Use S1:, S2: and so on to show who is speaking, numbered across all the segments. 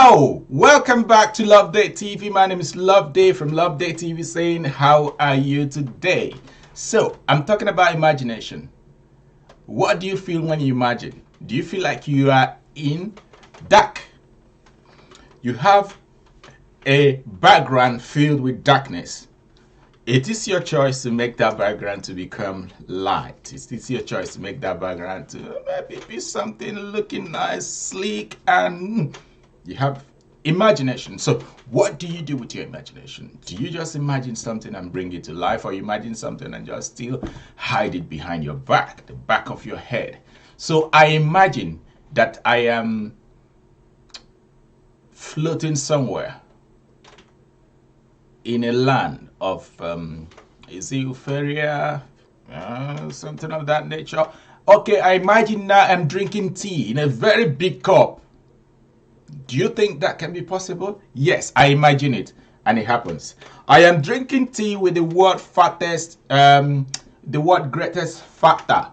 S1: Hello, welcome back to Loveday TV. My name is Loveday from Loveday TV saying, how are you today? So, I'm talking about imagination. What do you feel when you imagine? Do you feel like you are in dark? You have a background filled with darkness. It is your choice to make that background to become light. It's your choice to make that background to maybe be something looking nice, sleek, and you have imagination. So what do you do with your imagination? Do you just imagine something and bring it to life, or you imagine something and just still hide it behind your back, the back of your head? So I imagine that I am floating in a land of is it euphoria, something of that nature. Okay, I imagine now I'm drinking tea in a very big cup. Do you think that can be possible? Yes, I imagine it, and it happens. I am drinking tea with the word fattest, the word greatest factor.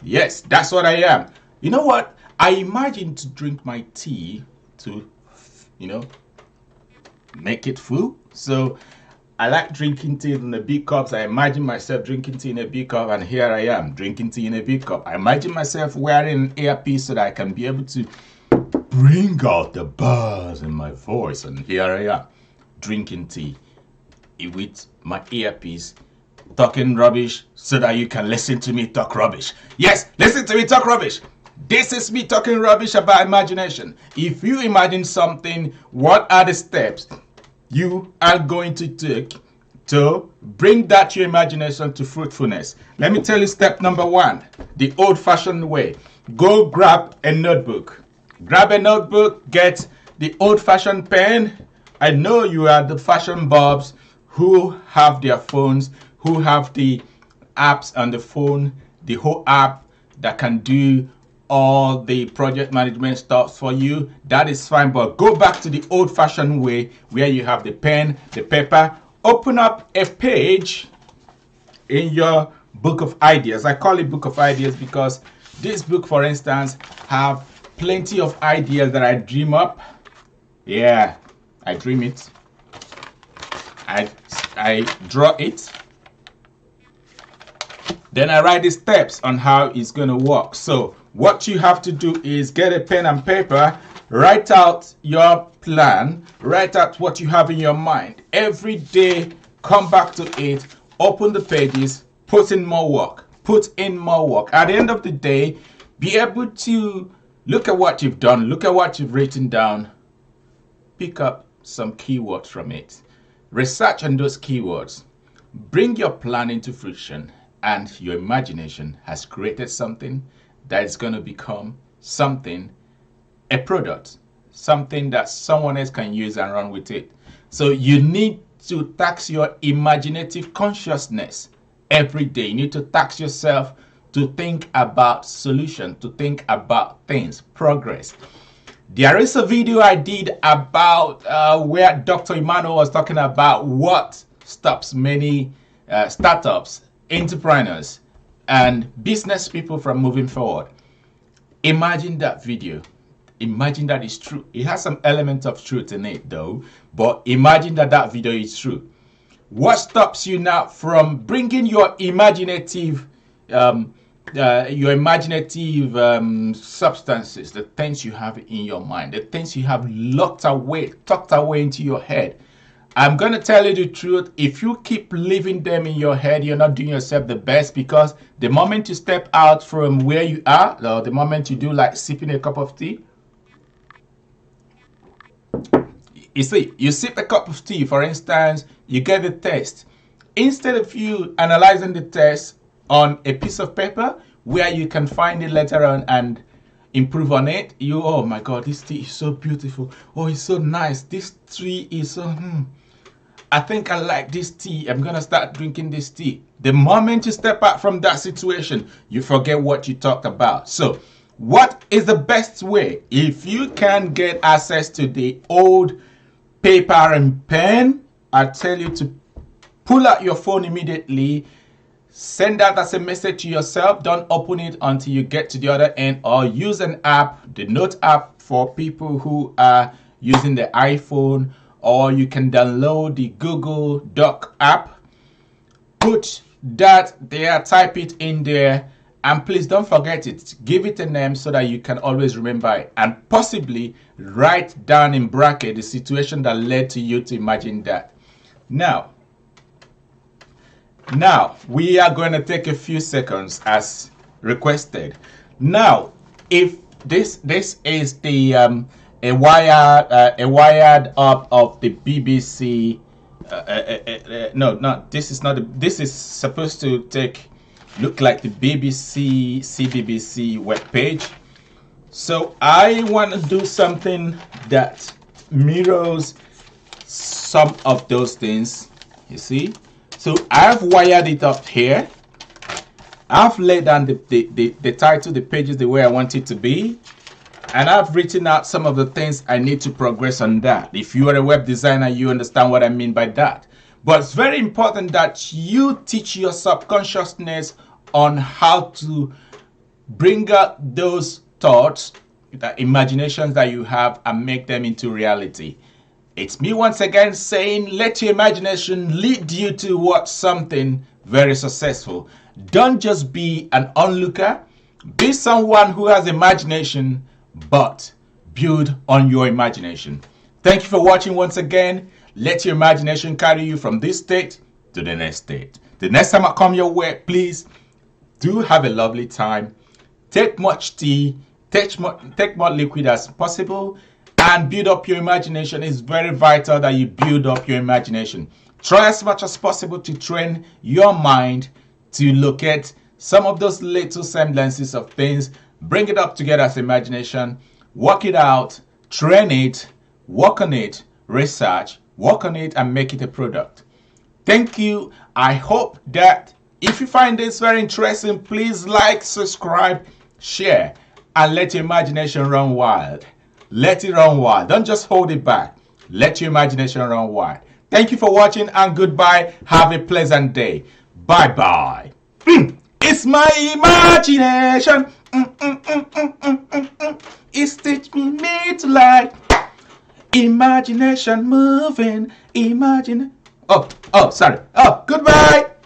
S1: Yes, that's what I am. You know what? I imagine to drink my tea to, make it full. So I like drinking tea in the big cups. I imagine myself drinking tea in a big cup, and here I am drinking tea in a big cup. I imagine myself wearing an earpiece so that I can be able to bring out the buzz in my voice, and here I am drinking tea with my earpiece, talking rubbish so that you can listen to me talk rubbish. Yes, listen to me talk rubbish. This is me talking rubbish about imagination. If you imagine something, what are the steps you are going to take to bring that your imagination to fruitfulness? Let me tell you step number one, the old-fashioned way. Go grab a notebook. Grab a notebook, get the old-fashioned pen. I know you are the fashion bulbs who have their phones, who have the apps on the phone, the whole app that can do all the project management stuff for you. That is fine, but go back to the old-fashioned way where you have the pen, the paper. Open up a page in your book of ideas. I call it book of ideas because this book, for instance, have plenty of ideas that I dream up. Yeah, I dream it. I draw it. Then I write the steps on how it's going to work. So what you have to do is get a pen and paper, write out your plan, write out what you have in your mind. Every day, come back to it, open the pages, put in more work, put in more work. At the end of the day, be able to look at what you've done, look at what you've written down, pick up some keywords from it, research on those keywords, bring your plan into fruition, and your imagination has created something that is going to become something, a product, something that someone else can use and run with it. So you need to tax your imaginative consciousness every day. You need to tax yourself to think about solution, to think about things, progress. There is a video I did about where Dr. Emmanuel was talking about what stops many startups, entrepreneurs, and business people from moving forward. Imagine that video. Imagine that is true. It has some element of truth in it though, but imagine that that video is true. What stops you now from bringing your imaginative substances, the things you have in your mind, the things you have locked away, tucked away into your head? I'm going to tell you the truth. If you keep leaving them in your head, you're not doing yourself the best, because the moment you step out from where you are, or the moment you do like sipping a cup of tea, you see, you sip a cup of tea, for instance, you get the taste. Instead of you analyzing the taste on a piece of paper where you can find it later on and improve on it, oh my God, this tea is so beautiful. Oh, it's so nice. This tree is so, I think I like this tea. I'm going to start drinking this tea. The moment you step out from that situation, you forget what you talked about. So what is the best way? If you can get access to the old paper and pen, I tell you to pull out your phone immediately, send that as a message to yourself. Don't open it until you get to the other end, or use an app, the note app, for people who are using the iPhone, or you can download the Google Doc app. Put that there, type it in there, and please don't forget it. Give it a name so that you can always remember it, and possibly write down in bracket the situation that led to you to imagine that. Now we are going to take a few seconds as requested. Now, if this is the a wired up of the BBC. No, this is not. This is supposed to look like the CBBC web page. So I want to do something that mirrors some of those things. You see. So I've wired it up here. I've laid down the title, the pages the way I want it to be. And I've written out some of the things I need to progress on that. If you are a web designer, you understand what I mean by that. But it's very important that you teach your subconsciousness on how to bring out those thoughts, the imaginations that you have, and make them into reality. It's me once again saying, let your imagination lead you towards something very successful. Don't just be an onlooker. Be someone who has imagination, but build on your imagination. Thank you for watching once again. Let your imagination carry you from this state to the next state. The next time I come your way, please do have a lovely time. Take much tea, take more liquid as possible, and build up your imagination. It's very vital that you build up your imagination. Try as much as possible to train your mind to locate some of those little semblances of things. Bring it up together as imagination, work it out, train it, work on it, research, work on it, and make it a product. Thank you. I hope that if you find this very interesting, please like, subscribe, share, and let your imagination run wild. Let it run wild. Don't just hold it back. Let your imagination run wild. Thank you for watching, and goodbye. Have a pleasant day. Bye-bye. It's my imagination. It's teaching me to like imagination moving. Imagine. Oh, sorry. Oh, goodbye.